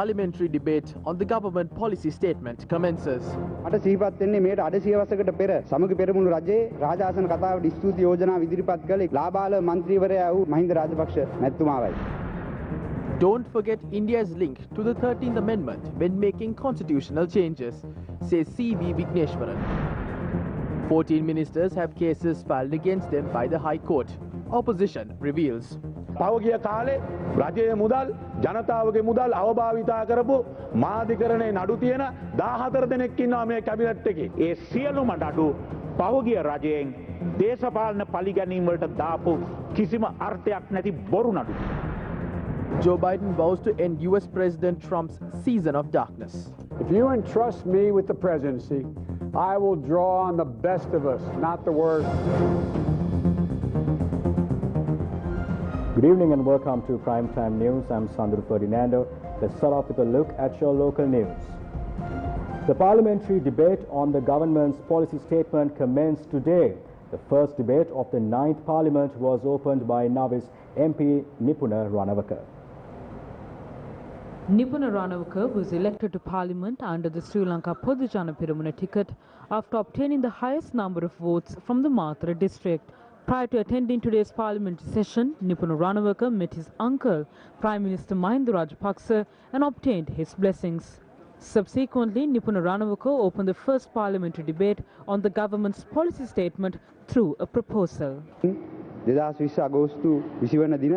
parliamentary debate on the government policy statement commences. අට සිහිපත් වෙන්නේ මේට අඩ සියවසකට පෙර සමග පෙරමුණු රජයේ රාජාසන කතාවට ස්තුති යෝජනා ඉදිරිපත් කළ ලාබාල මන්ත්‍රීවරයා වූ Mahinda Rajapaksa මැතිතුමාවයි. Don't forget India's link to the 13th Amendment when making constitutional changes, says C.V. Vigneshwaran. 14 ministers have cases filed against them by the High Court. Opposition reveals. පෞගිය කාලේ රජයේ මුදල් ජනතාවගේ මුදල් අවභාවිතා කරපු මාධිකරණයේ නඩු තියෙන 14 දෙනෙක් ඉන්නවා මේ කැබිනට් එකේ. ඒ සියලුම නඩු පෞගිය රජයෙන් දේශපාලන පරිගැනීම් වලට දාපු කිසිම අර්ථයක් නැති බොරු නඩු. Joe Biden vows to end US President Trump's season of darkness. If you entrust me with the presidency, I will draw on the best of us, not the worst. Good evening and welcome to Primetime News. I'm Sandro Ferdinando. Let's start off with a look at your local news. The parliamentary debate on the government's policy statement commenced today. The first debate of the 9th Parliament was opened by Navis MP Nipuna Ranawaka. Nipuna Ranawaka was elected to Parliament under the Sri Lanka Podujana Piramuna ticket after obtaining the highest number of votes from the Matra district. Prior to attending today's parliamentary session, Nipuna Ranawaka met his uncle, Prime Minister Mahinda Rajapaksa, and obtained his blessings. Subsequently, Nipuna Ranawaka opened the first parliamentary debate on the government's policy statement through a proposal. 2020 අගෝස්තු 20 වන දින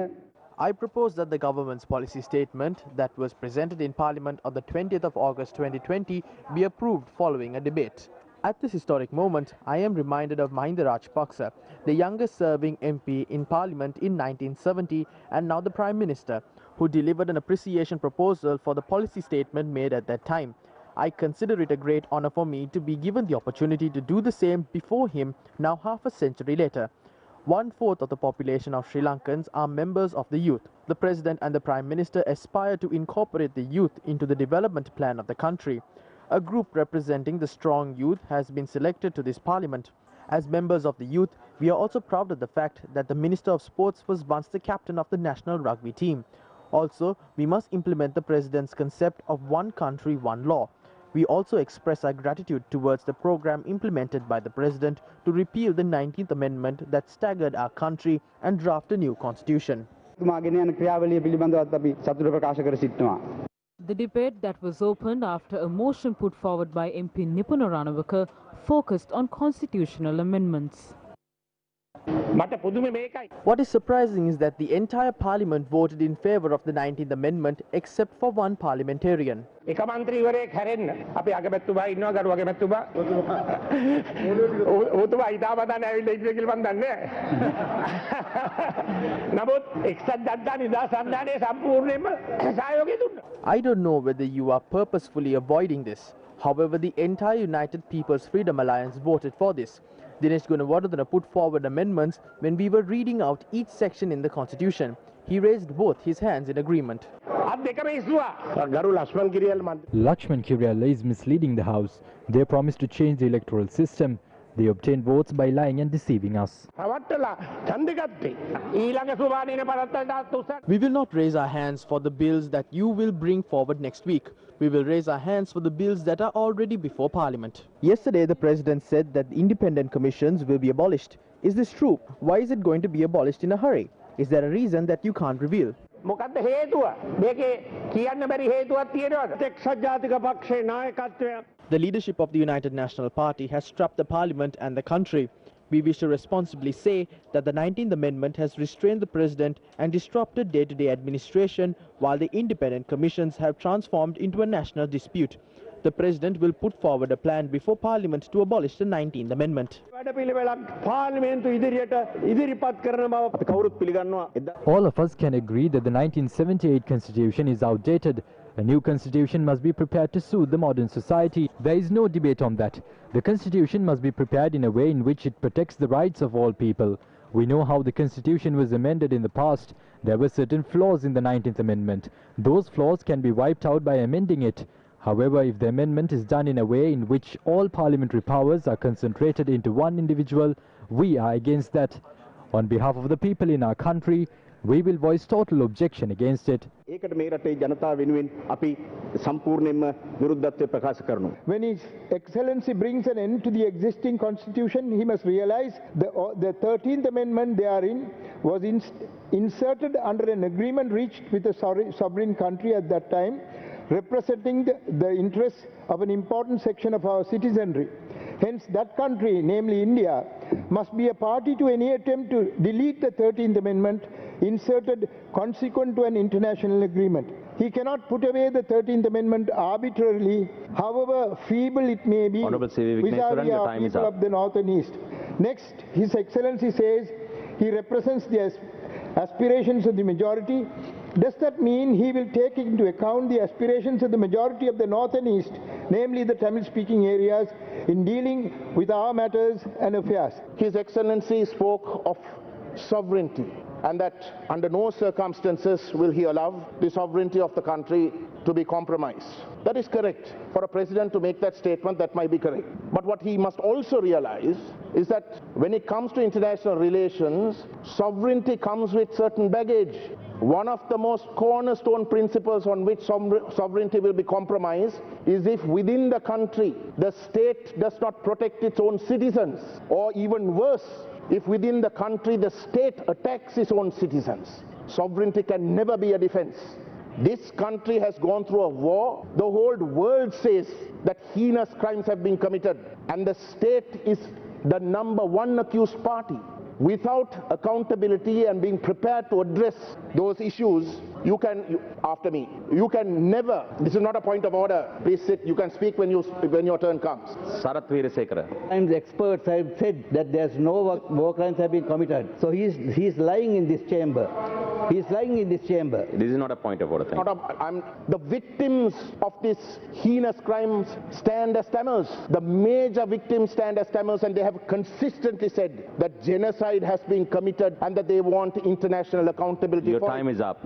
I propose that the government's policy statement that was presented in Parliament on the 20th of August 2020 be approved following a debate. At this historic moment, I am reminded of Mahinda Rajapaksa, the youngest serving MP in Parliament in 1970 and now the Prime Minister, who delivered an appreciation proposal for the policy statement made at that time. I consider it a great honor for me to be given the opportunity to do the same before him, now half a century later. 1/4 of the population of Sri Lankans are members of the youth. The President and the Prime Minister aspire to incorporate the youth into the development plan of the country. A group representing the strong youth has been selected to this Parliament. As members of the youth, we are also proud of the fact that the Minister of Sports was once the captain of the national rugby team. Also, we must implement the President's concept of one country, one law. We also express our gratitude towards the program implemented by the President to repeal the 19th Amendment that staggered our country and draft a new constitution. The debate that was opened after a motion put forward by MP Nipuna Ranawaka focused on constitutional amendments. What is surprising is that the entire Parliament voted in favour of the 19th Amendment except for one parliamentarian. එක මන්ත්‍රීවරයෙක් හැරෙන්න අපි අගමැතිතුමා ඉන්නවා ගරු අගමැතිතුමා ඔතුමා හිතාමතානේ ඇවිල්ලා ඉන්නේ කියලා මන් දන්නේ නමුත් එක්සත් ජනතා නිදහස් සන්ධානයේ සම්පූර්ණයෙන්ම සහයෝගය දුන්නා. I don't know whether you are purposefully avoiding this. However, the entire United People's Freedom Alliance voted for this. Dinesh Gunawardena put forward amendments when we were reading out each section in the Constitution. He raised both his hands in agreement. Lakshman Kiriel is misleading the House. They promised to change the electoral system. They obtained votes by lying and deceiving us. We will not raise our hands for the bills that you will bring forward next week. We will raise our hands for the bills that are already before Parliament. Yesterday, the President said that the independent commissions will be abolished. Is this true? Why is it going to be abolished in a hurry? Is there a reason that you can't reveal? මොකද්ද හේතුව? මේකේ කියන්න බැරි හේතුවක් තියෙනවද? එක්සත් ජාතික පක්ෂයේ නායකත්වය The leadership of the United National Party has strapped the Parliament and the country. We wish to responsibly say that the 19th Amendment has restrained the President and disrupted day-to-day administration, while the independent commissions have transformed into a national dispute. The President will put forward a plan before Parliament to abolish the 19th Amendment. All of us can agree that the 1978 Constitution is outdated. A new constitution must be prepared to suit the modern society. There is no debate on that. The constitution must be prepared in a way in which it protects the rights of all people. We know how the constitution was amended in the past. There were certain flaws in the 19th Amendment. Those flaws can be wiped out by amending it. However, if the amendment is done in a way in which all parliamentary powers are concentrated into one individual, we are against that. On behalf of the people in our country, We will voice total objection against it. ඒකට මේ රටේ ජනතාව වෙනුවෙන් අපි සම්පූර්ණයෙන්ම විරුද්ධත්වය ප්‍රකාශ කරනවා. When His Excellency brings an end to the existing constitution, he must realize the 13th Amendment therein was inserted under an agreement reached with a sovereign country at that time, representing the interests of an important section of our citizenry. Hence, that country, namely India, must be a party to any attempt to delete the 13th Amendment inserted consequent to an international agreement. He cannot put away the 13th Amendment arbitrarily, however feeble it may be, vis-à-vis our people of the North and East. Next, His Excellency says he represents the aspirations of the majority. Does that mean he will take into account the aspirations of the majority of the North and East, namely the Tamil-speaking areas, in dealing with our matters and affairs? His Excellency spoke of sovereignty, and that under no circumstances will he allow the sovereignty of the country to be compromised. That is correct. For a president to make that statement, that might be correct. But what he must also realize is that when it comes to international relations, sovereignty comes with certain baggage. One of the most cornerstone principles on which sovereignty will be compromised is if within the country the state does not protect its own citizens, or even worse, if within the country the state attacks its own citizens. Sovereignty can never be a defense. This country has gone through a war. The whole world says that heinous crimes have been committed, and the state is the #1 accused party. Without accountability and being prepared to address those issues, you can never, this is not a point of order, please sit, you can speak when your turn comes. Sarath Veerasekara. Sometimes experts have said that there's no war crimes have been committed. So he's lying in this chamber. He's lying in this chamber. This is not a point of order. The victims of these heinous crimes stand as Tamils. The major victims stand as Tamils, and they have consistently said that genocide has been committed and that they want international accountability. Your time is up.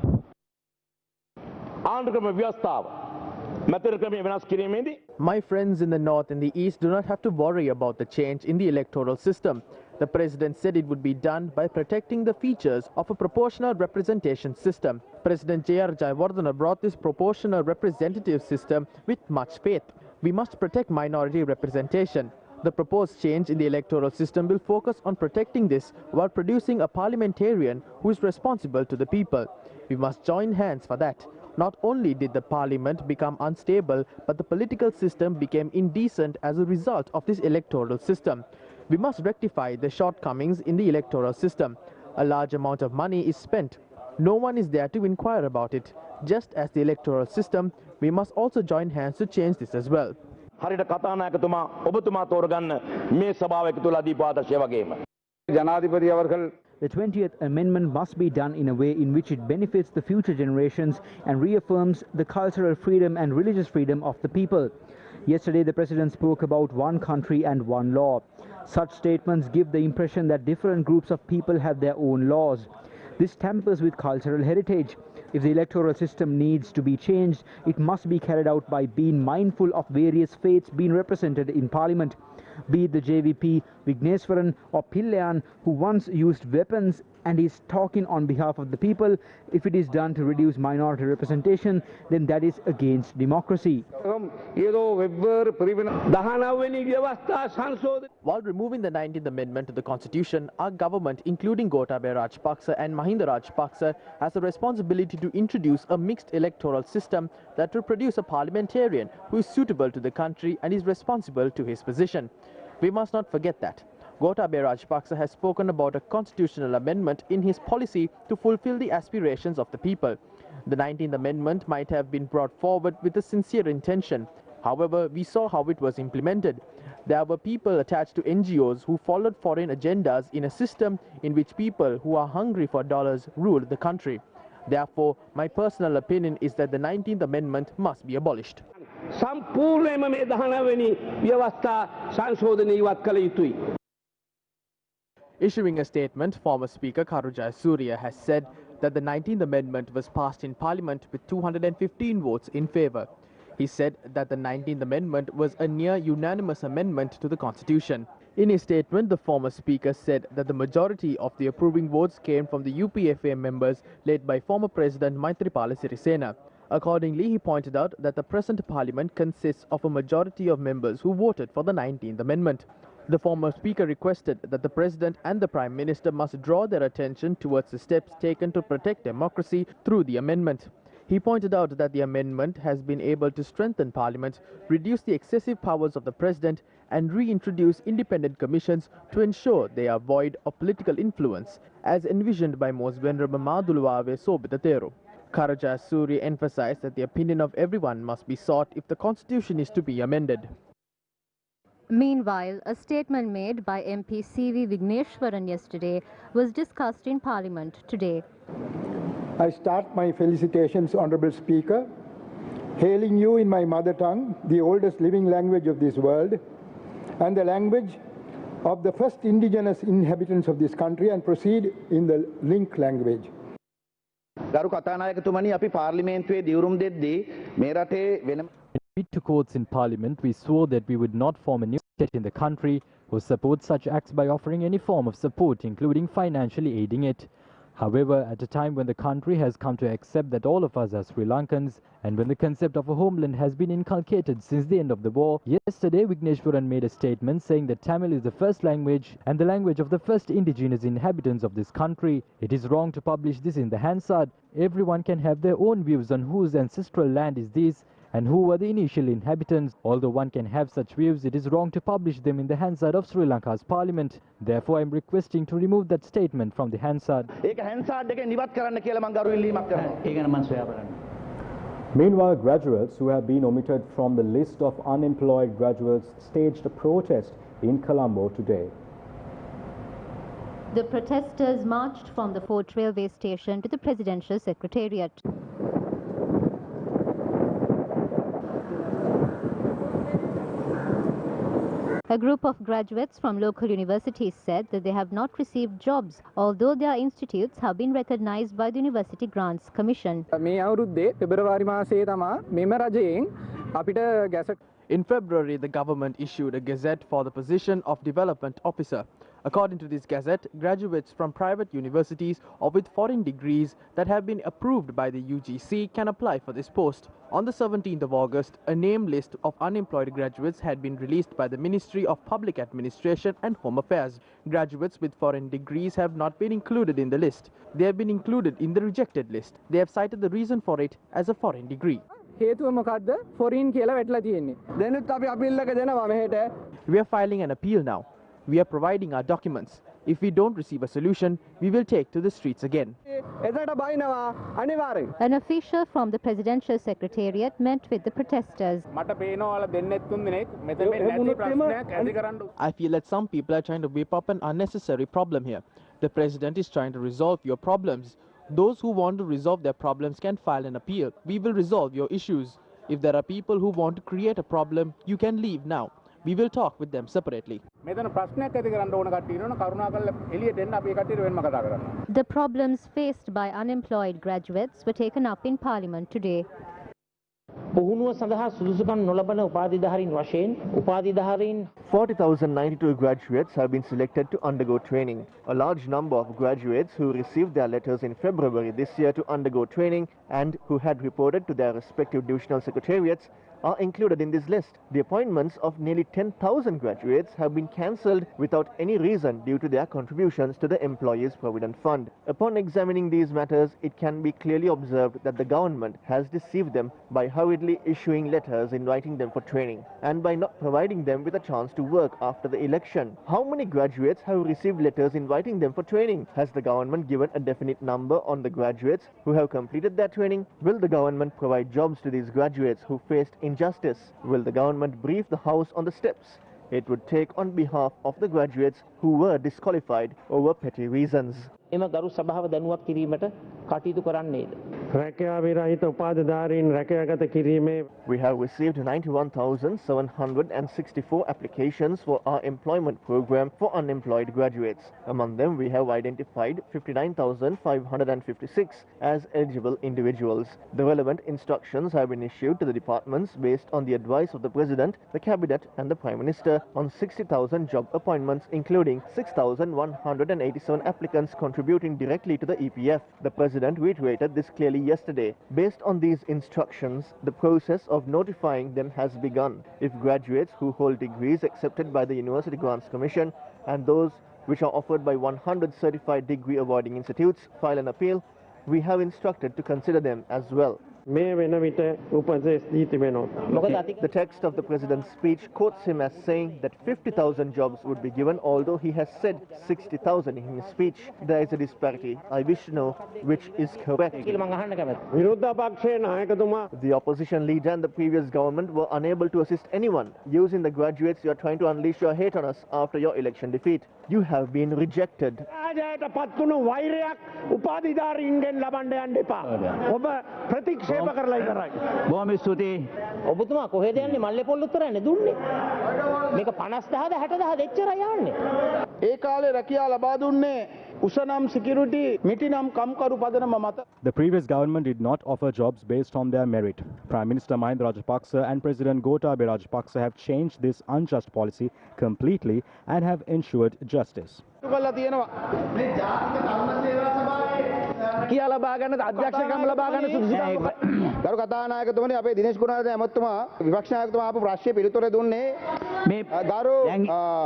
My friends in the North and the East do not have to worry about the change in the electoral system. The President said it would be done by protecting the features of a proportional representation system. President J.R. Jayawardena brought this proportional representative system with much faith. We must protect minority representation. The proposed change in the electoral system will focus on protecting this while producing a parliamentarian who is responsible to the people. We must join hands for that. Not only did the parliament become unstable, but the political system became indecent as a result of this electoral system. We must rectify the shortcomings in the electoral system. A large amount of money is spent. No one is there to inquire about it. Just as the electoral system, we must also join hands to change this as well. The 20th Amendment must be done in a way in which it benefits the future generations and reaffirms the cultural freedom and religious freedom of the people. Yesterday, the President spoke about one country and one law. Such statements give the impression that different groups of people have their own laws. This tampers with cultural heritage. If the electoral system needs to be changed, it must be carried out by being mindful of various faiths being represented in Parliament. Be it the JVP, Vigneswaran or Pillayan, who once used weapons and is talking on behalf of the people, if it is done to reduce minority representation, then that is against democracy. While removing the 19th Amendment to the Constitution, our government, including Gotabaya Rajapaksa and Mahinda Rajapaksa, has a responsibility to introduce a mixed electoral system that will produce a parliamentarian who is suitable to the country and is responsible to his position. We must not forget that. Gotabaya Rajapaksa has spoken about a constitutional amendment in his policy to fulfill the aspirations of the people. The 19th Amendment might have been brought forward with a sincere intention. However, we saw how it was implemented. There were people attached to NGOs who followed foreign agendas in a system in which people who are hungry for dollars ruled the country. Therefore, my personal opinion is that the 19th Amendment must be abolished. Issuing a statement, former Speaker Karujaya Surya has said that the 19th Amendment was passed in Parliament with 215 votes in favour. He said that the 19th Amendment was a near unanimous amendment to the Constitution. In his statement, the former speaker said that the majority of the approving votes came from the UPFA members led by former President Maithripala Sirisena. Accordingly, he pointed out that the present parliament consists of a majority of members who voted for the 19th Amendment. The former speaker requested that the President and the Prime Minister must draw their attention towards the steps taken to protect democracy through the amendment. He pointed out that the amendment has been able to strengthen Parliament, reduce the excessive powers of the President and reintroduce independent commissions to ensure they are void of political influence, as envisioned by Most Venerable Maduluwave Sobitateru. Karaja Suri emphasized that the opinion of everyone must be sought if the constitution is to be amended. Meanwhile, a statement made by MP C.V. Vigneshwaran yesterday was discussed in Parliament today. I start my felicitations, Honourable Speaker, hailing you in my mother tongue, the oldest living language of this world, and the language of the first indigenous inhabitants of this country, and proceed in the link language. ගරු කතානායකතුමනි අපි පාර්ලිමේන්තුවේ දියුරුම් දෙද්දී මේ රටේ වෙන When we took oaths in Parliament, we swore that we would not form a new state in the country or support such acts by offering any form of support, including financially aiding it. However, at a time when the country has come to accept that all of us are Sri Lankans, and when the concept of a homeland has been inculcated since the end of the war, yesterday Vigneshwaran made a statement saying that Tamil is the first language and the language of the first indigenous inhabitants of this country. It is wrong to publish this in the Hansard. Everyone can have their own views on whose ancestral land is this and who were the initial inhabitants. Although one can have such views, it is wrong to publish them in the Hansard of Sri Lanka's parliament. Therefore, I am requesting to remove that statement from the Hansard. Meanwhile, graduates who have been omitted from the list of unemployed graduates staged a protest in Colombo today. The protesters marched from the Fort Railway Station to the Presidential Secretariat. A group of graduates from local universities said that they have not received jobs, although their institutes have been recognized by the University Grants Commission. In February, the government issued a gazette for the position of development officer. According to this gazette, graduates from private universities or with foreign degrees that have been approved by the UGC can apply for this post. On the 17th of August, a name list of unemployed graduates had been released by the Ministry of Public Administration and Home Affairs. Graduates with foreign degrees have not been included in the list. They have been included in the rejected list. They have cited the reason for it as a foreign degree. We are filing an appeal now. We are providing our documents. If we don't receive a solution, we will take to the streets again. An official from the Presidential Secretariat met with the protesters. I feel that some people are trying to whip up an unnecessary problem here. The President is trying to resolve your problems. Those who want to resolve their problems can file an appeal. We will resolve your issues. If there are people who want to create a problem, you can leave now. We will talk with them separately. The problems faced by unemployed graduates were taken up in Parliament today. 40,092 graduates have been selected to undergo training. A large number of graduates who received their letters in February this year to undergo training and who had reported to their respective divisional secretariats are included in this list. The appointments of nearly 10,000 graduates have been cancelled without any reason due to their contributions to the Employees Provident Fund. Upon examining these matters, it can be clearly observed that the government has deceived them by hurriedly issuing letters inviting them for training and by not providing them with a chance to work after the election. How many graduates have received letters inviting them for training? Has the government given a definite number on the graduates who have completed their training? Will the government provide jobs to these graduates who faced injustice? Will the government brief the House on the steps it would take on behalf of the graduates who were disqualified over petty reasons? We have received 91,764 applications for our employment program for unemployed graduates. Among them, we have identified 59,556 as eligible individuals. The relevant instructions have been issued to the departments based on the advice of the President, the Cabinet and the Prime Minister on 60,000 job appointments, including 6,187 applicants contributing directly to the EPF. The President reiterated this clearly yesterday. Based on these instructions, the process of notifying them has begun. If graduates who hold degrees accepted by the University Grants Commission and those which are offered by 100 certified degree awarding institutes file an appeal, we have instructed to consider them as well. The text of the President's speech quotes him as saying that 50,000 jobs would be given, although he has said 60,000 in his speech. There is a disparity. I wish to know which is correct. The opposition leader and the previous government were unable to assist anyone. Using the graduates, you are trying to unleash your hate on us after your election defeat. You have been rejected. බොහොම ස්තුතියි. ඔබතුමා කොහෙද යන්නේ? මල්ලේ පොල් උත්තරන්නේ දුන්නේ. මේක 50,000ද 60,000ද එච්චරයි යන්නේ. ඒ කාලේ රැකියා ලබා දුන්නේ උසනම් සිකියුරිටි මිටිනම් කම්කරු පදනම මත. The previous government did not offer jobs based on their merit. Prime Minister Mahinda Rajapaksa and President Gotabaya Rajapaksa have changed this unjust policy completely and have ensured justice. කියා ලබා ගන්න අධ්‍යක්ෂකම් ලබා ගන්න සුදුසුකම් ගරු කතානායකතුමනි අපේ දිනේෂ් ගුණවර්ධන ඇමතුමා විපක්ෂ නායකතුමා ආපු ප්‍රශ්නේ පිළිතුර දුන්නේ මේ ගරු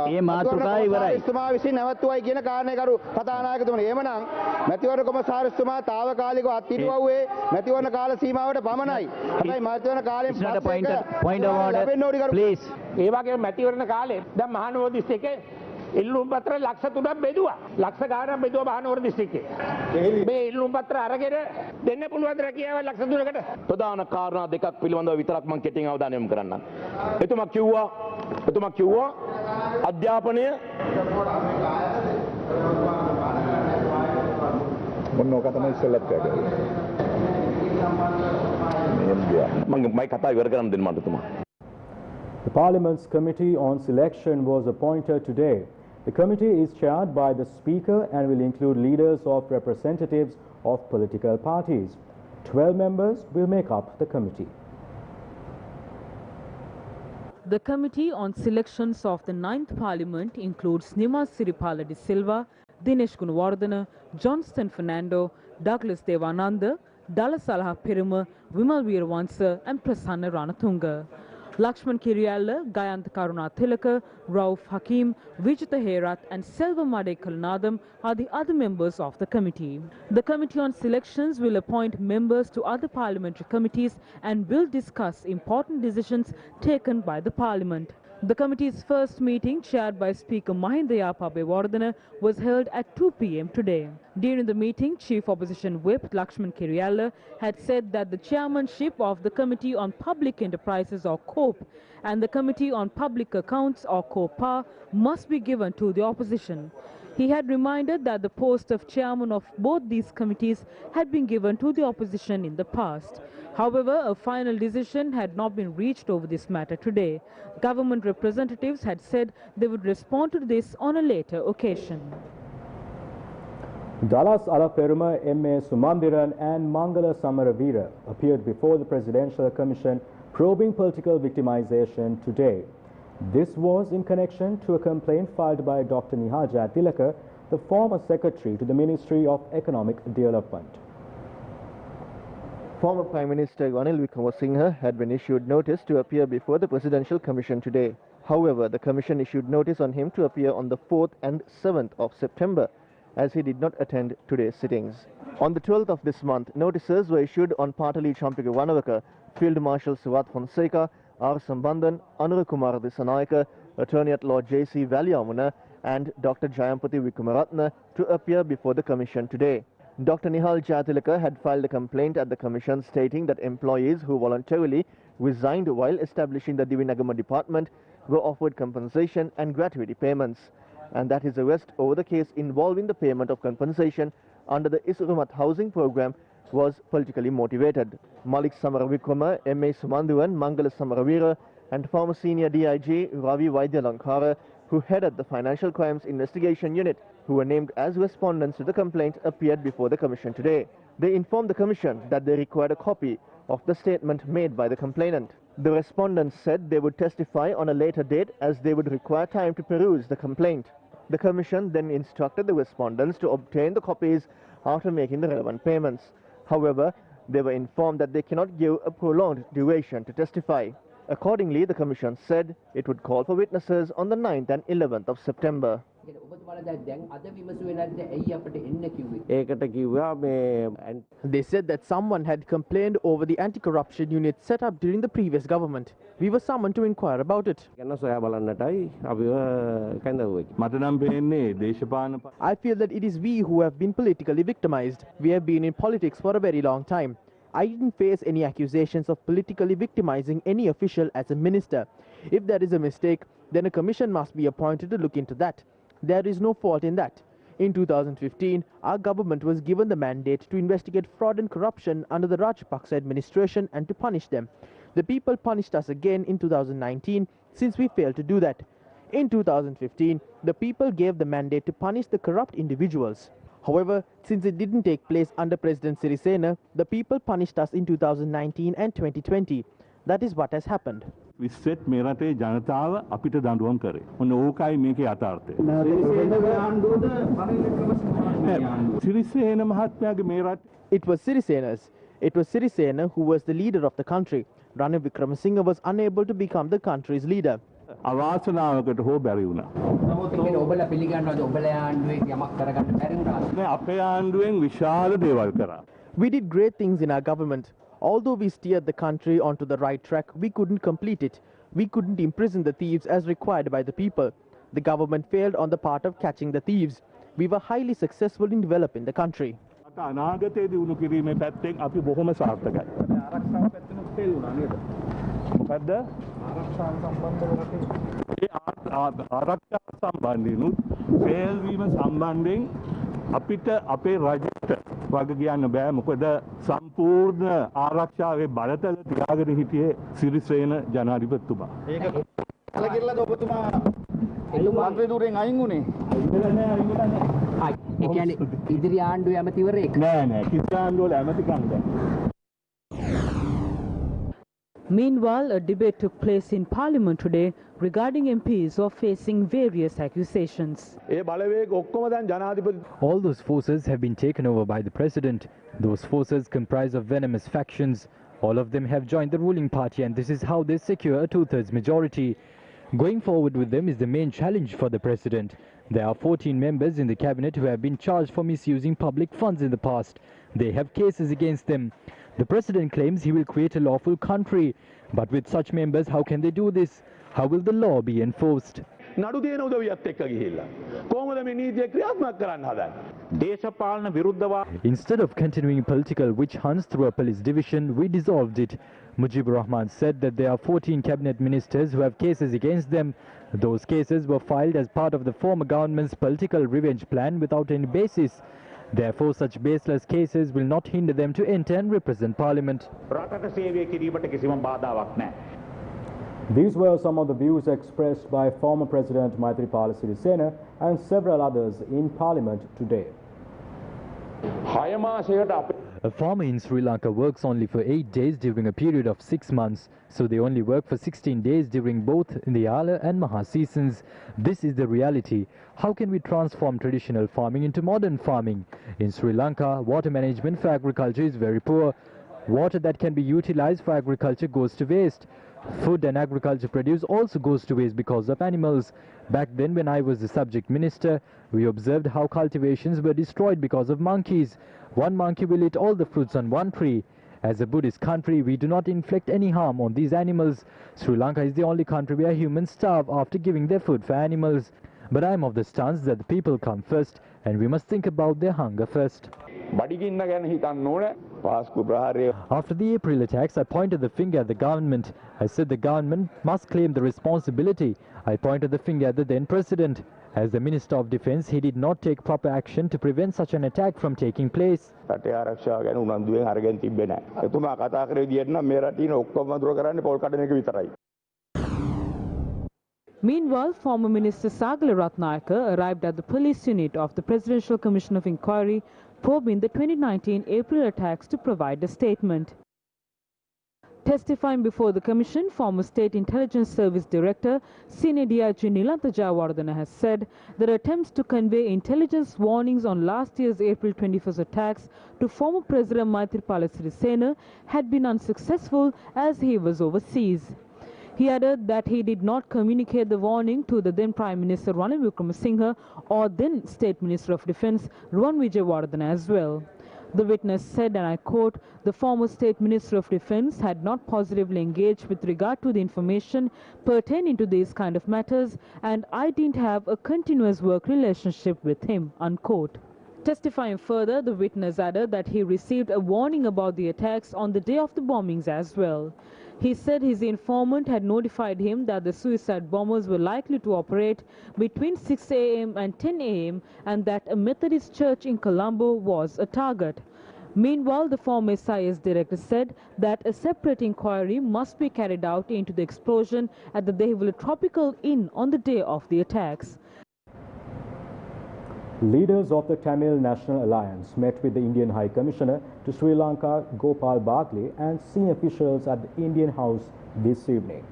මේ මාතෘකාව ඉවරයි ඉස්තුමා විසින් නැවතුවයි කියන කාරණේ ගරු කතානායකතුමනි එහෙමනම් මැතිවරණ කොමසාරිස්තුමා తాවකාලිකව අත්හිටුවුවේ මැතිවරණ කාල සීමාවට පමණයි හැබැයි මැතිවරණ කාලෙන් පස්සේ point of order please ඒ වගේ මැතිවරණ කාලේ දැන් මහනුවර දිස්ත්‍රික්කේ ඉල්ලුම් පත්‍ර ලක්ෂ 3ක් බෙදුවා. ලක්ෂ ගාණක් බෙදුවා මහනුවර දිස්ත්‍රික්කේ. මේ ඉල්ලුම් පත්‍ර අරගෙන දෙන්න පුළුවන් රැකියාව ලක්ෂ 3කට. ප්‍රධාන කාරණා දෙකක් පිළිබඳව විතරක් මම කෙටියෙන් අවධානය යොමු කරන්නම්. එතුමා කිව්වා අධ්‍යාපනය මොනෝක තමයි ඉස්සෙල්ලත් කරේ. මම කතා ඉවර කරන්න දෙන්න මට තුමා. The Parliament's Committee on Selection was appointed today. The committee is chaired by the Speaker and will include leaders of representatives of political parties. 12 members will make up the committee. The Committee on Selections of the 9th Parliament includes Nima Siripala de Silva, Dinesh Gunawardena, Johnston Fernando, Douglas Devananda, Dalasalaha Peruma, Vimal Veerawansa and Prasanna Ranatunga. Lakshman Kiriyalla, Gayantha Karuna Tilaka, Rauf Hakim, Vijita Herath and Selva Made Kalnadam are the other members of the committee. The Committee on Selections will appoint members to other parliamentary committees and will discuss important decisions taken by the Parliament. The committee's first meeting, chaired by Speaker Mahinda Yapabewardena, was held at 2 p.m. today. During the meeting, Chief Opposition Whip Lakshman Kiriyalla had said that the chairmanship of the Committee on Public Enterprises or COPE and the Committee on Public Accounts or COPA must be given to the opposition. He had reminded that the post of chairman of both these committees had been given to the opposition in the past. However, a final decision had not been reached over this matter today. Government representatives had said they would respond to this on a later occasion. Dallas Alaperuma, M.A. Sumandiran and Mangala Samaravira appeared before the Presidential Commission probing political victimization today. This was in connection to a complaint filed by Dr. Nihal Jayatilaka, the former secretary to the Ministry of Economic Development. Former Prime Minister Ranil Wickremesinghe had been issued notice to appear before the Presidential Commission today. However, the Commission issued notice on him to appear on the 4th and 7th of September, as he did not attend today's sittings. On the 12th of this month, notices were issued on Patali Champika Wanavaka, Field Marshal Surat Fonseca, R. Sambandhan, Anura Kumar Disanayaka, Attorney at Law J.C. Valyamuna and Dr. Jayampati Wickremaratne to appear before the Commission today. Dr. Nihal Jayatilaka had filed a complaint at the Commission stating that employees who voluntarily resigned while establishing the Divinagama department were offered compensation and gratuity payments, and that his arrest over the case involving the payment of compensation under the Isurumat housing program was politically motivated. Malik Samaravikrama, M.A. Sumanduwan, Mangala Samaravira and former senior DIG Ravi Vaidyalankara, who headed the Financial Crimes Investigation Unit, who were named as respondents to the complaint, appeared before the Commission today. They informed the Commission that they required a copy of the statement made by the complainant. The respondents said they would testify on a later date as they would require time to peruse the complaint. The Commission then instructed the respondents to obtain the copies after making the relevant payments. However, they were informed that they cannot give a prolonged duration to testify. Accordingly, the Commission said it would call for witnesses on the 9th and 11th of September. They said that someone had complained over the anti-corruption unit set up during the previous government. We were summoned to inquire about it. I feel that it is we who have been politically victimized. We have been in politics for a very long time. I didn't face any accusations of politically victimizing any official as a minister. If there is a mistake, then a commission must be appointed to look into that. There is no fault in that. In 2015, our government was given the mandate to investigate fraud and corruption under the Rajapaksa administration and to punish them. The people punished us again in 2019 since we failed to do that. In 2015, the people gave the mandate to punish the corrupt individuals. However, since it didn't take place under President Sirisena, the people punished us in 2019 and 2020. That is what has happened. It was Sirisena who was the leader of the country. Ranil Wickremesinghe was unable to become the country's leader. We did great things in our government. Although we steered the country onto the right track, we couldn't complete it. We couldn't imprison the thieves as required by the people. The government failed on the part of catching the thieves. We were highly successful in developing the country. අපිට අපේ රජයට වග කියන්න බෑ මොකද සම්පූර්ණ ආරක්ෂාවේ බලතල තියාගෙන හිටියේ සිරිසේන ජනාධිපතිතුමා. ඒක කලකිරලාද ඔබතුමා මන්ත්‍රී ධූරයෙන් අයින් වුණේ? ඒ කියන්නේ ඉදිරි ආණ්ඩුවේ ඇමතිවරයෙක් නෑ කිසි ආණ්ඩුවල ඇමතිකම් නැහැ. Meanwhile, a debate took place in Parliament today regarding MPs who are facing various accusations. All those forces have been taken over by the president. Those forces comprise of venomous factions. All of them have joined the ruling party, and this is how they secure a two-thirds majority. Going forward with them is the main challenge for the president. There are 14 members in the cabinet who have been charged for misusing public funds in the past. They have cases against them. The president claims he will create a lawful country. But with such members, how can they do this? How will the law be enforced? Instead of continuing political witch hunts through a police division, we dissolved it. Mujibur Rahman said that there are 14 cabinet ministers who have cases against them. Those cases were filed as part of the former government's political revenge plan without any basis. Therefore, such baseless cases will not hinder them to enter and represent Parliament. These were some of the views expressed by former President Maithripala Sirisena and several others in Parliament today. A farmer in Sri Lanka works only for 8 days during a period of 6 months, so they only work for 16 days during both the Ala and Maha seasons. This is the reality. How can we transform traditional farming into modern farming? In Sri Lanka, water management for agriculture is very poor. Water that can be utilized for agriculture goes to waste. Food and agriculture produce also goes to waste because of animals. Back then, when I was the subject minister, we observed how cultivations were destroyed because of monkeys. One monkey will eat all the fruits on one tree. As a Buddhist country, we do not inflict any harm on these animals. Sri Lanka is the only country where humans starve after giving their food for animals. But I am of the stance that the people come first and we must think about their hunger first. After the April attacks, I pointed the finger at the government. I said the government must claim the responsibility. I pointed the finger at the then president. As the Minister of Defence, he did not take proper action to prevent such an attack from taking place. Meanwhile, former Minister Sagala Ratnayaka arrived at the police unit of the Presidential Commission of Inquiry probing the 2019 April attacks to provide a statement. Testifying before the Commission, former State Intelligence Service Director Senior DIG Nilantha Jayawardena has said that attempts to convey intelligence warnings on last year's April 21st attacks to former President Maithripala Sirisena had been unsuccessful as he was overseas. He added that he did not communicate the warning to the then Prime Minister Ranil Wickremesinghe or then State Minister of Defence Ruwan Wijewardena as well. The witness said, and I quote, "The former State Minister of Defence had not positively engaged with regard to the information pertaining to these kind of matters, and I didn't have a continuous work relationship with him," unquote. Testifying further, the witness added that he received a warning about the attacks on the day of the bombings as well. He said his informant had notified him that the suicide bombers were likely to operate between 6 a.m. and 10 a.m. and that a Methodist church in Colombo was a target. Meanwhile, the former SIS director said that a separate inquiry must be carried out into the explosion at the Dehiwala Tropical Inn on the day of the attacks. Leaders of the Tamil National Alliance met with the Indian High Commissioner to Sri Lanka, Gopal Bagley, and senior officials at the Indian House this evening.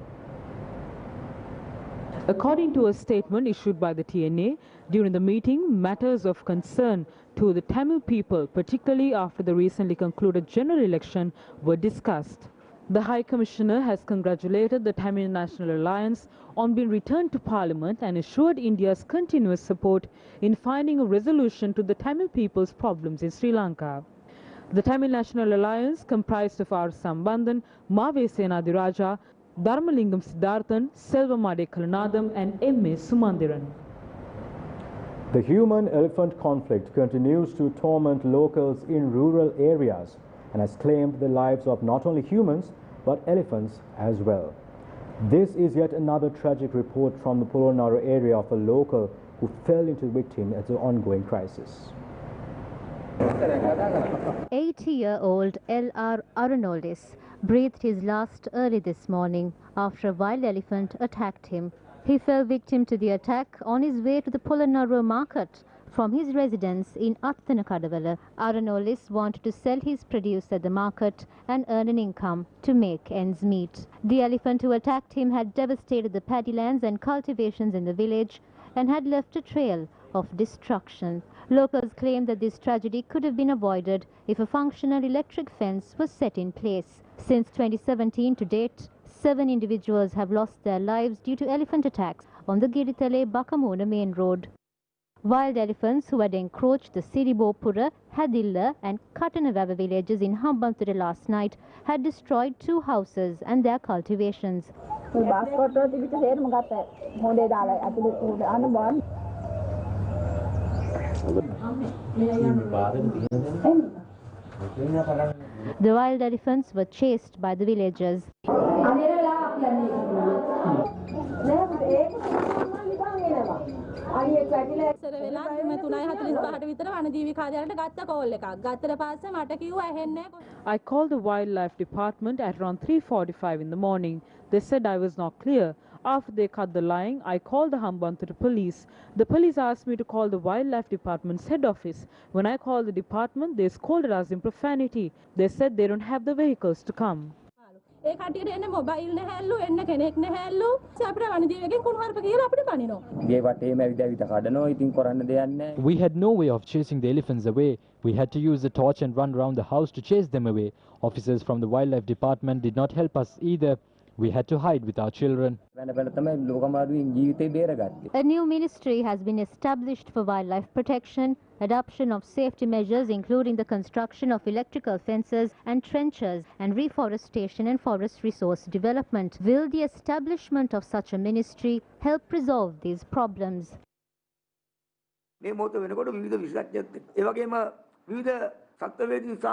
According to a statement issued by the TNA, during the meeting, matters of concern to the Tamil people, particularly after the recently concluded general election, were discussed. The High Commissioner has congratulated the Tamil National Alliance on being returned to Parliament and assured India's continuous support in finding a resolution to the Tamil people's problems in Sri Lanka. The Tamil National Alliance, comprised of R. Sambandhan, Mave Senadiraja, Dharmalingam Siddharthan, Selvamade Kalanadam and M.A. Sumandiran. The human-elephant conflict continues to torment locals in rural areas and has claimed the lives of not only humans but elephants as well. This is yet another tragic report from the Polonnaru area of a local who fell into victim at the ongoing crisis. 80-year-old L.R. Arunollis breathed his last early this morning after a wild elephant attacked him. He fell victim to the attack on his way to the Polonnaru market from his residence in Athanakadavala. Arunollis wanted to sell his produce at the market and earn an income to make ends meet. The elephant who attacked him had devastated the paddylands and cultivations in the village and had left a trail of destruction. Locals claim that this tragedy could have been avoided if a functional electric fence was set in place. Since 2017 to date, 7 individuals have lost their lives due to elephant attacks on the Giritale-Bakamona main road. Wild elephants who had encroached the Siribopura, Hadilla and Katanavava villages in Hambantota last night had destroyed 2 houses and their cultivations. The wild elephants were chased by the villagers. I called the wildlife department at around 3:45 in the morning. They said I was not clear. After they cut the line, I called the Hambantota police. The police asked me to call the wildlife department's head office. When I called the department, they scolded us in profanity. They said they don't have the vehicles to come. ඒ කටියට එන්නේ mobile නැහැල්ලු එන්න කෙනෙක් නැහැල්ලු අපිට වනදීවකින් කුණුහරුප කියලා අපිට පනිනවා. ගේ වටේම ඇවිදවිත කඩනවා ඉතින් කරන්න දෙයක් නැහැ. We had no way of chasing the elephants away. We had to use the torch and run around the house to chase them away. Officers from the wildlife department did not help us either. We had to hide with our children. A new ministry has been established for wildlife protection, adoption of safety measures including the construction of electrical fences and trenches, and reforestation and forest resource development. Will the establishment of such a ministry help resolve these problems? මේ මොහොත වෙනකොට විවිධ විශේෂඥයත් ඒ වගේම විවිධ සත්ත්වවේදීන් සහ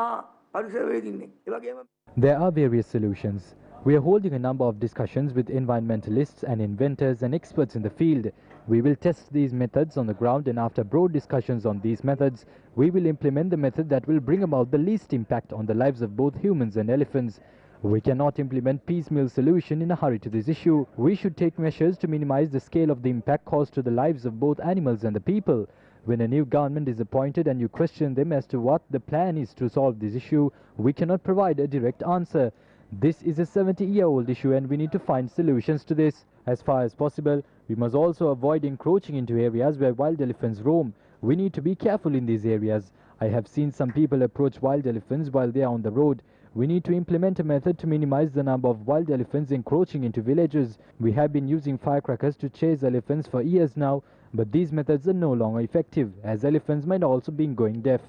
පරිසරවේදීන් ඒ වගේම There are various solutions. We are holding a number of discussions with environmentalists and inventors and experts in the field. We will test these methods on the ground, and after broad discussions on these methods, we will implement the method that will bring about the least impact on the lives of both humans and elephants. We cannot implement piecemeal solution in a hurry to this issue. We should take measures to minimize the scale of the impact caused to the lives of both animals and the people. When a new government is appointed and you question them as to what the plan is to solve this issue, we cannot provide a direct answer. This is a 70-year-old issue and we need to find solutions to this. As far as possible, we must also avoid encroaching into areas where wild elephants roam. We need to be careful in these areas. I have seen some people approach wild elephants while they are on the road. We need to implement a method to minimize the number of wild elephants encroaching into villages. We have been using firecrackers to chase elephants for years now, but these methods are no longer effective, as elephants might also be going deaf.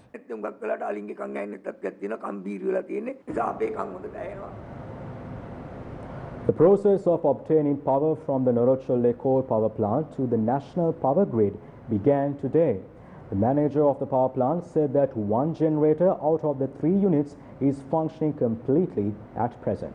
The process of obtaining power from the Norocholle coal power plant to the national power grid began today. The manager of the power plant said that one generator out of the 3 units is functioning completely at present.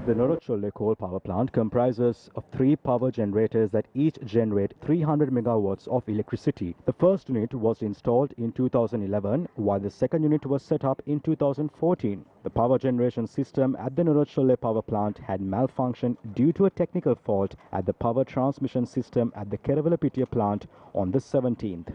The Norocholle coal power plant comprises of 3 power generators that each generate 300 megawatts of electricity. The first unit was installed in 2011, while the second unit was set up in 2014. The power generation system at the Norocholle power plant had malfunctioned due to a technical fault at the power transmission system at the Kerawalapitiya plant on the 17th.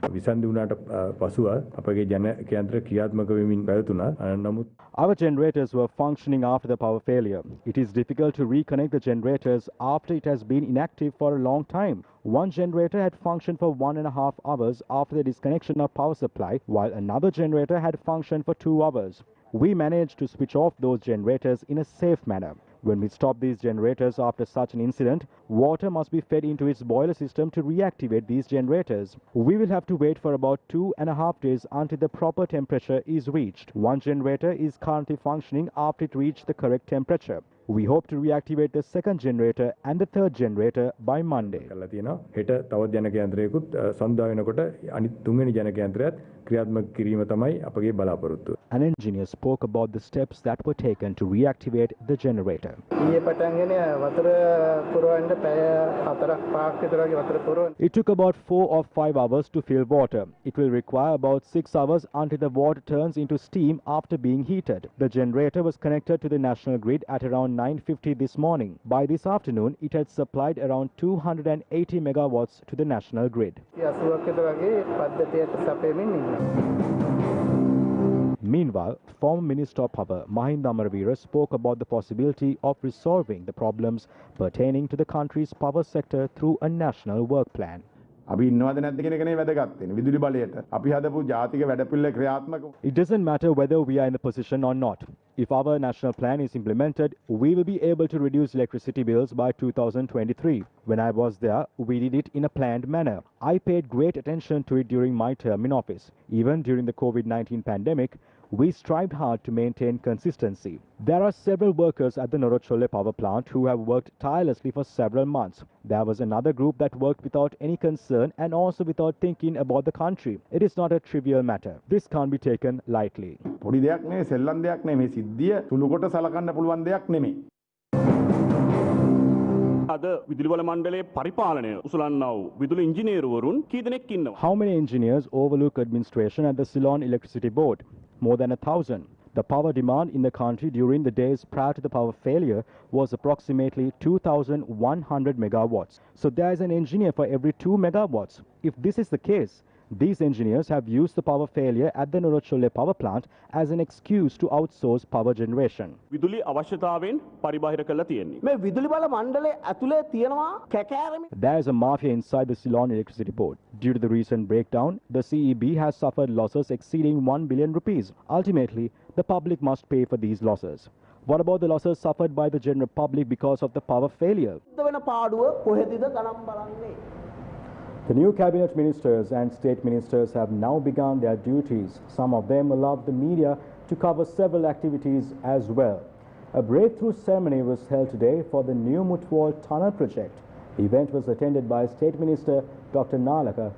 Our generators were functioning after the power failure. It is difficult to reconnect the generators after it has been inactive for a long time. One generator had functioned for 1.5 hours after the disconnection of power supply, while another generator had functioned for 2 hours. We managed to switch off those generators in a safe manner. When we stop these generators after such an incident, water must be fed into its boiler system to reactivate these generators. We will have to wait for about 2.5 days until the proper temperature is reached. One generator is currently functioning after it reached the correct temperature. We hope to reactivate the second generator and the third generator by Monday. An engineer spoke about the steps that were taken to reactivate the generator. It took about 4 or 5 hours to fill water. It will require about 6 hours until the water turns into steam after being heated. The generator was connected to the national grid at around 9:50 this morning. By this afternoon, it had supplied around 280 megawatts to the national grid. Meanwhile, former Minister of Power Mahinda Amaravira spoke about the possibility of resolving the problems pertaining to the country's power sector through a national work plan. It doesn't matter whether we are in the position or not. If our national plan is implemented, we will be able to reduce electricity bills by 2023. When I was there, we did it in a planned manner. I paid great attention to it during my term in office. Even during the COVID-19 pandemic, we strived hard to maintain consistency. There are several workers at the Norocholle power plant who have worked tirelessly for several months. There was another group that worked without any concern and also without thinking about the country. It is not a trivial matter. This can't be taken lightly. How many engineers overlook administration at the Ceylon Electricity Board? More than 1,000. The power demand in the country during the days prior to the power failure was approximately 2,100 megawatts. So there is an engineer for every 2 megawatts. If this is the case, these engineers have used the power failure at the Norocholle power plant as an excuse to outsource power generation. There is a mafia inside the Ceylon Electricity Board. Due to the recent breakdown, the CEB has suffered losses exceeding 1 billion rupees. Ultimately, the public must pay for these losses. What about the losses suffered by the general public because of the power failure? The new cabinet ministers and state ministers have now begun their duties. Some of them allowed the media to cover several activities as well. A breakthrough ceremony was held today for the new Mutwal tunnel project. The event was attended by State Minister Dr. Lanka.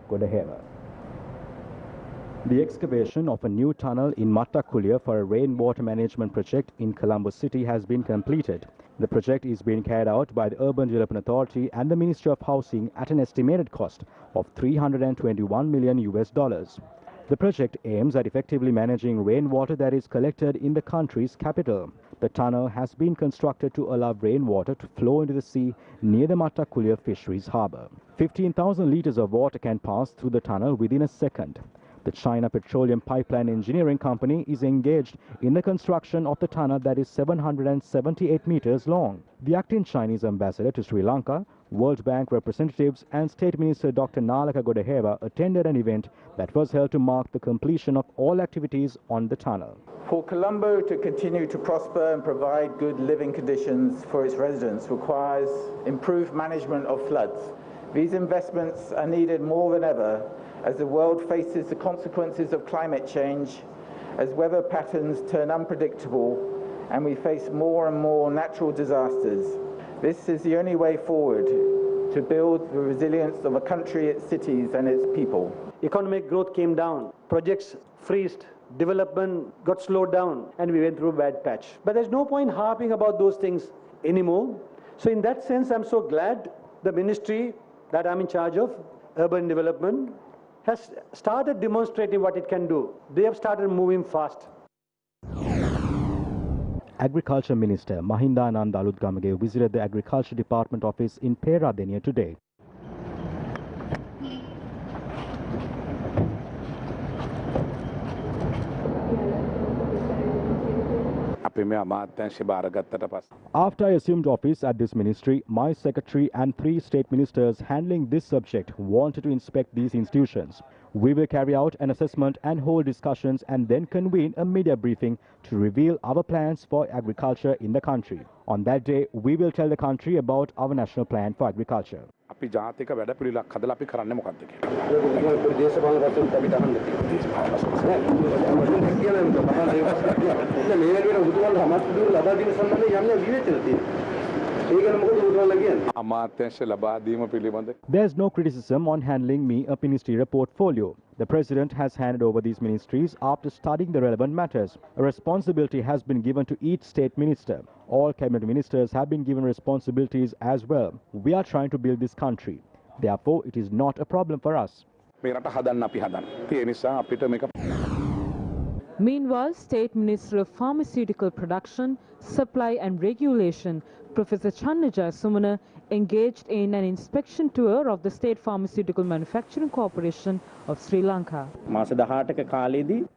The excavation of a new tunnel in Mattakulya for a rainwater management project in Colombo City has been completed. The project is being carried out by the Urban Development Authority and the Ministry of Housing at an estimated cost of $321 million. The project aims at effectively managing rainwater that is collected in the country's capital. The tunnel has been constructed to allow rainwater to flow into the sea near the Mattakulya Fisheries Harbour. 15,000 litres of water can pass through the tunnel within a second. The China Petroleum Pipeline Engineering Company is engaged in the construction of the tunnel that is 778 meters long. The acting Chinese ambassador to Sri Lanka, World Bank representatives and State Minister Dr. Lanka attended an event that was held to mark the completion of all activities on the tunnel. For Colombo to continue to prosper and provide good living conditions for its residents requires improved management of floods. These investments are needed more than ever as the world faces the consequences of climate change, as weather patterns turn unpredictable and we face more and more natural disasters. This is the only way forward to build the resilience of a country, its cities and its people. Economic growth came down, projects freezed, development got slowed down, and we went through a bad patch. But there's no point harping about those things anymore. So in that sense, I'm so glad the ministry that I'm in charge of, urban development, has started demonstrating what it can do. They have started moving fast. Agriculture Minister Mahindananda Alutgamage visited the Agriculture Department office in Peradeniya today. After I assumed office at this ministry, my secretary and 3 state ministers handling this subject wanted to inspect these institutions. We will carry out an assessment and hold discussions and then convene a media briefing to reveal our plans for agriculture in the country. On that day, we will tell the country about our national plan for agriculture. There's no criticism on handling me a ministerial portfolio. The President has handed over these ministries after studying the relevant matters. A responsibility has been given to each state minister. All cabinet ministers have been given responsibilities as well. We are trying to build this country. Therefore, it is not a problem for us. Meanwhile, State Minister of Pharmaceutical Production, Supply and Regulation, Professor Channajaya Sumana, engaged in an inspection tour of the State Pharmaceutical Manufacturing Corporation of Sri Lanka.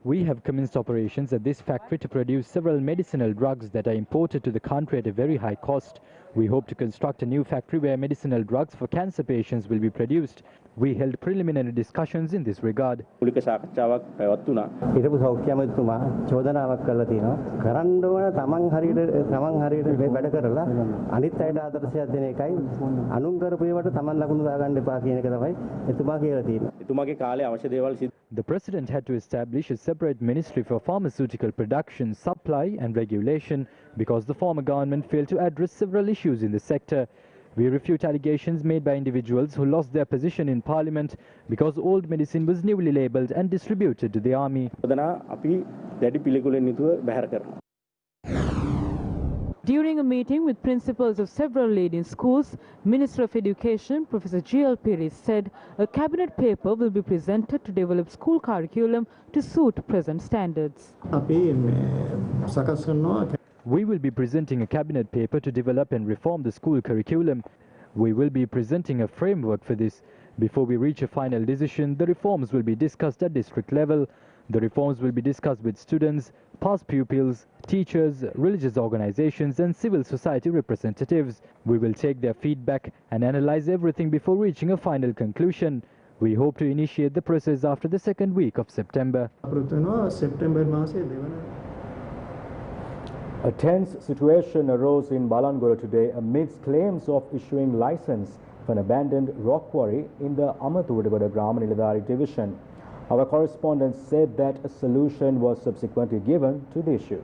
We have commenced operations at this factory to produce several medicinal drugs that are imported to the country at a very high cost. We hope to construct a new factory where medicinal drugs for cancer patients will be produced. We held preliminary discussions in this regard. The President had to establish a separate ministry for pharmaceutical production, supply and regulation because the former government failed to address several issues in the sector. We refute allegations made by individuals who lost their position in Parliament because old medicine was newly labelled and distributed to the army. During a meeting with principals of several leading schools, Minister of Education Professor G.L. Pires said a cabinet paper will be presented to develop school curriculum to suit present standards. We will be presenting a cabinet paper to develop and reform the school curriculum. We will be presenting a framework for this. Before we reach a final decision, the reforms will be discussed at district level. The reforms will be discussed with students, past pupils, teachers, religious organizations and civil society representatives. We will take their feedback and analyze everything before reaching a final conclusion. We hope to initiate the process after the second week of September. A tense situation arose in Balangura today amidst claims of issuing license for an abandoned rock quarry in the Amathudagoda Grama Niladhari division. Our correspondent said that a solution was subsequently given to the issue.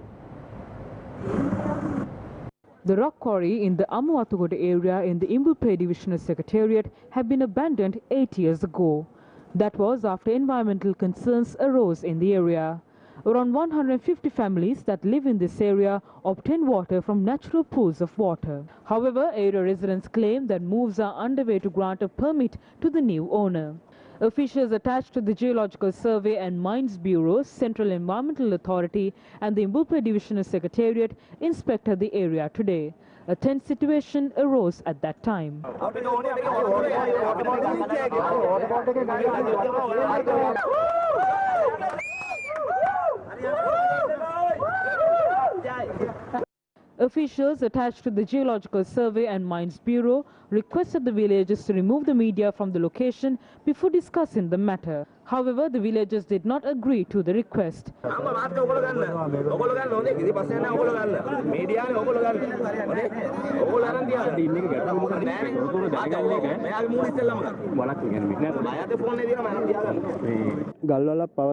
The rock quarry in the Amawatugoda area in the Imbulpe Divisional Secretariat had been abandoned 8 years ago. That was after environmental concerns arose in the area. Around 150 families that live in this area obtain water from natural pools of water. However, area residents claim that moves are underway to grant a permit to the new owner. Officials attached to the Geological Survey and Mines Bureau, Central Environmental Authority and the Imbulpe Divisional Secretariat inspected the area today. A tense situation arose at that time. Officials attached to the Geological Survey and Mines Bureau requested the villagers to remove the media from the location before discussing the matter. However, the villagers did not agree to the request.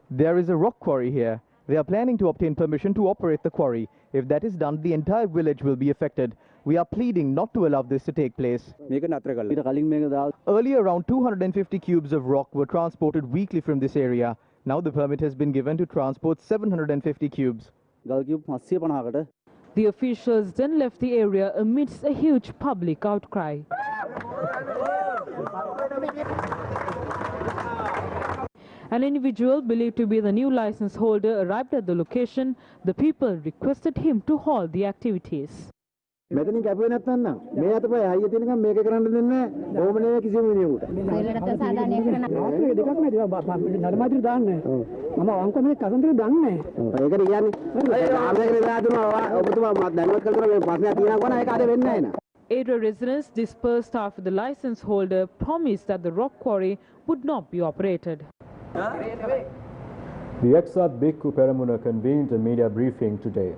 There is a rock quarry here. They are planning to obtain permission to operate the quarry. If that is done, the entire village will be affected. We are pleading not to allow this to take place. Earlier, around 250 cubes of rock were transported weekly from this area. Now the permit has been given to transport 750 cubes. The officials then left the area amidst a huge public outcry. An individual believed to be the new license holder arrived at the location. The people requested him to halt the activities. Area residents dispersed after the license holder promised that the rock quarry would not be operated. The Exat Bhikkhu Peramuna convened a media briefing today.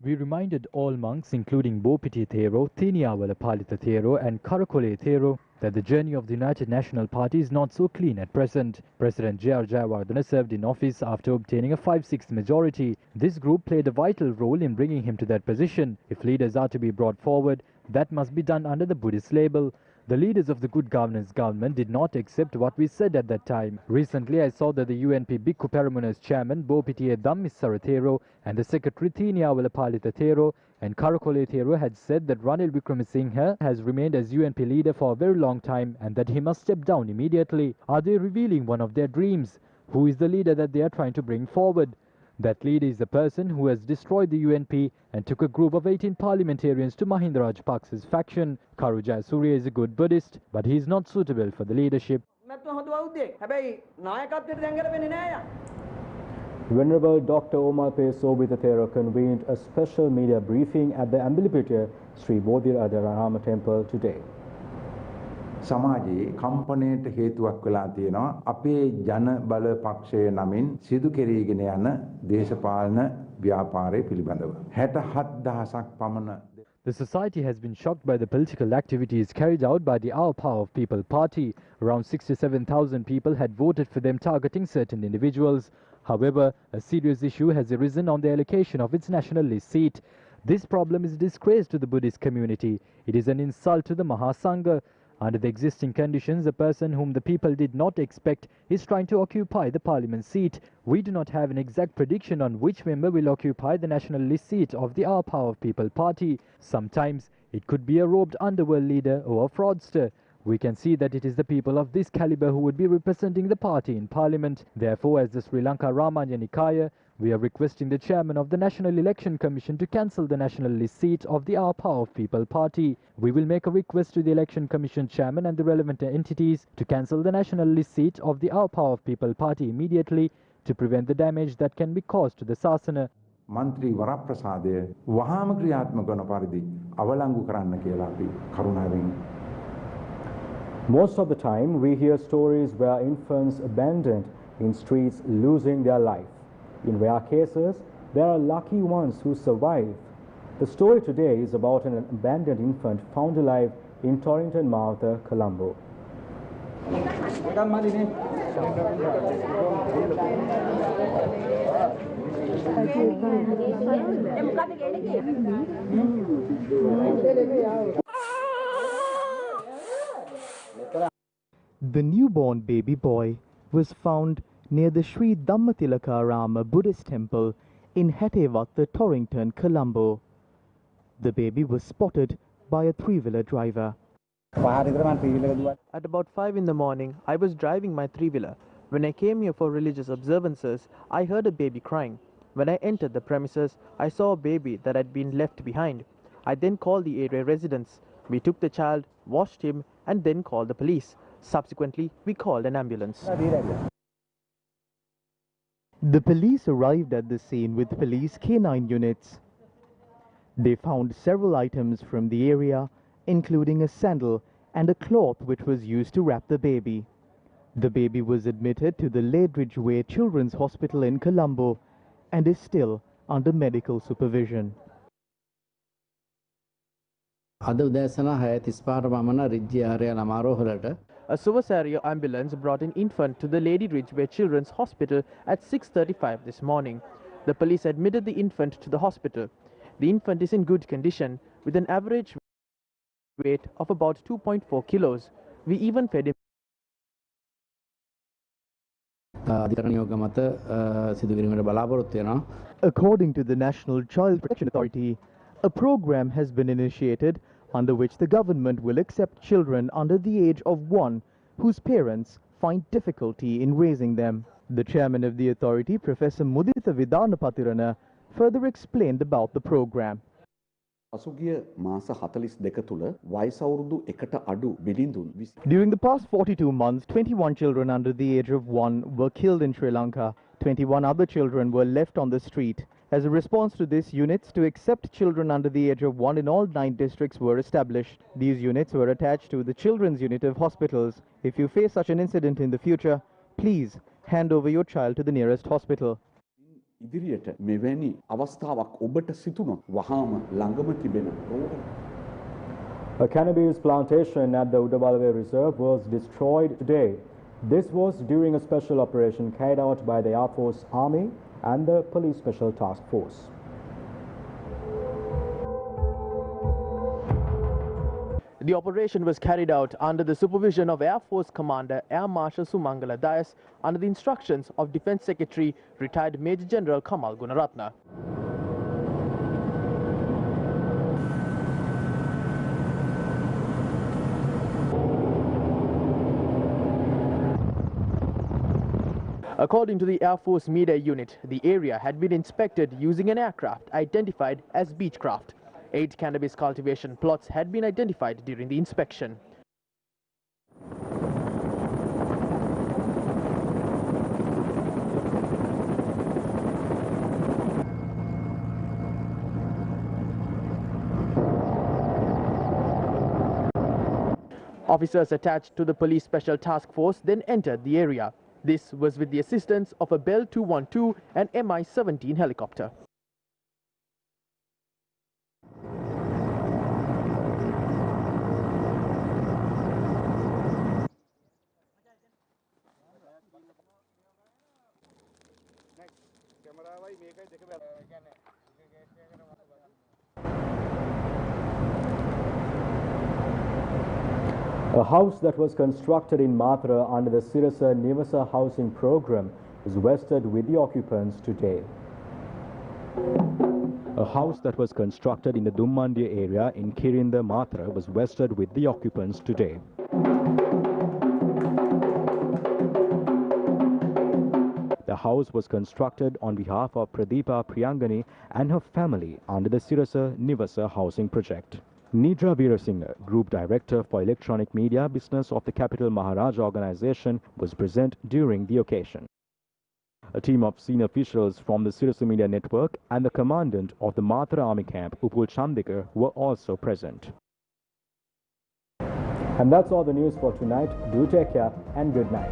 We reminded all monks, including Bopiti Thero, Thiniyawala Palita Thero and Karakole Thero, that the journey of the United National Party is not so clean at present. President J.R. Jayawardena served in office after obtaining a 5/6 majority. This group played a vital role in bringing him to that position. If leaders are to be brought forward, that must be done under the Buddhist label. The leaders of the Good Governance government did not accept what we said at that time. Recently, I saw that the UNP Bhikkhu Peramuna's chairman, Bopitiya Dhammissara Thero, and the secretary, Thiniyawala Palita Thero, and Karakole Thero had said that Ranil Wickremesinghe has remained as UNP leader for a very long time and that he must step down immediately. Are they revealing one of their dreams? Who is the leader that they are trying to bring forward? That leader is the person who has destroyed the UNP and took a group of 18 parliamentarians to Mahinda Rajapaksa's faction. Karu Jayasuriya is a good Buddhist, but he is not suitable for the leadership. Venerable Dr. Omalpe Sobhita Thero convened a special media briefing at the Ambilipitiya Sri Bodhirajarama temple today. සමාජයේ කම්පණයට හේතුවක් වෙලා තියෙනවා අපේ ජන බල පක්ෂය නමින් සිදු කෙරීගෙන යන දේශපාලන ව්‍යාපාරය පිළිබඳව 67000ක් පමණ. The society has been shocked by the political activities carried out by the Our Power of People party. Around 67,000 people had voted for them, targeting certain individuals. However, a serious issue has arisen on the allocation of its national list seat. This problem is a disgrace to the Buddhist community. It is an insult to the Mahasangha. Under the existing conditions, a person whom the people did not expect is trying to occupy the parliament seat. We do not have an exact prediction on which member will occupy the national list seat of the Our Power of People party. Sometimes it could be a robed underworld leader or a fraudster. We can see that it is the people of this caliber who would be representing the party in parliament. Therefore, as the Sri Lanka Ramanya Nikaya, we are requesting the chairman of the National Election Commission to cancel the national list seat of the Our Power of People party. We will make a request to the Election Commission chairman and the relevant entities to cancel the national list seat of the Our Power of People party immediately to prevent the damage that can be caused to the Sasana. මන්ත්‍රී වරප්‍රසාදය වහාම ක්‍රියාත්මක වන පරිදි අවලංගු කරන්න කියලා අපි කරුණාවෙන්. Most of the time, we hear stories where infants abandoned in streets losing their life. In rare cases, there are lucky ones who survive. The story today is about an abandoned infant found alive in Torrington, Martha, Colombo. The newborn baby boy was found near the Sri Dhammatilaka Rama Buddhist temple in Hettewatta, Torrington, Colombo. The baby was spotted by a three-wheeler driver. At about 5 in the morning, I was driving my three-wheeler. When I came here for religious observances, I heard a baby crying. When I entered the premises, I saw a baby that had been left behind. I then called the area residents. We took the child, washed him, and then called the police. Subsequently, we called an ambulance. The police arrived at the scene with police canine units. They found several items from the area, including a sandal and a cloth which was used to wrap the baby. The baby was admitted to the Laidridge Way Children's Hospital in Colombo and is still under medical supervision. අද උදෑසන 6:35 පමණ රිජ්ජි ආරය ළමාරෝහලට A Suvasario ambulance brought an infant to the Lady Ridgeway Children's Hospital at 6:35 this morning. The police admitted the infant to the hospital. The infant is in good condition with an average weight of about 2.4 kilos. We even fed him. According to the National Child Protection Authority, a program has been initiated under which the government will accept children under the age of 1 whose parents find difficulty in raising them. The chairman of the authority, Professor Muditha Vidanapatirana, further explained about the program. During the past 42 months, 21 children under the age of 1 were killed in Sri Lanka. 21 other children were left on the street. As a response to this, units to accept children under the age of 1 in all 9 districts were established. These units were attached to the Children's Unit of hospitals. If you face such an incident in the future, please hand over your child to the nearest hospital. ඉදිරියට මෙවැනි අවස්ථාවක් ඔබට සිතුනොත් වහාම ළඟම තිබෙන A cannabis plantation at the Udabalave Reserve was destroyed today. This was during a special operation carried out by the Air Force, Army and the Police Special Task Force. The operation was carried out under the supervision of Air Force Commander Air Marshal Sumangala Dias under the instructions of Defence Secretary retired Major General Kamal Gunaratna. According to the Air Force Media Unit, the area had been inspected using an aircraft identified as Beechcraft. 8 cannabis cultivation plots had been identified during the inspection. Officers attached to the Police Special Task Force then entered the area. This was with the assistance of a Bell 212 and Mi-17 helicopter. A house that was constructed in Mathura under the Sirasa Nivasa housing program is vested with the occupants today. A house that was constructed in the Dummandia area in Kirinda, Mathura was vested with the occupants today. The house was constructed on behalf of Pradeepa Priyangani and her family under the Sirasa Nivasa housing project. Nidra Veerasinghe, Group Director for Electronic Media Business of the Capital Maharaj Organization, was present during the occasion. A team of senior officials from the Sirasa Media Network and the commandant of the Mathura Army Camp, Upul Chandikar, were also present. And that's all the news for tonight. Do take care and good night.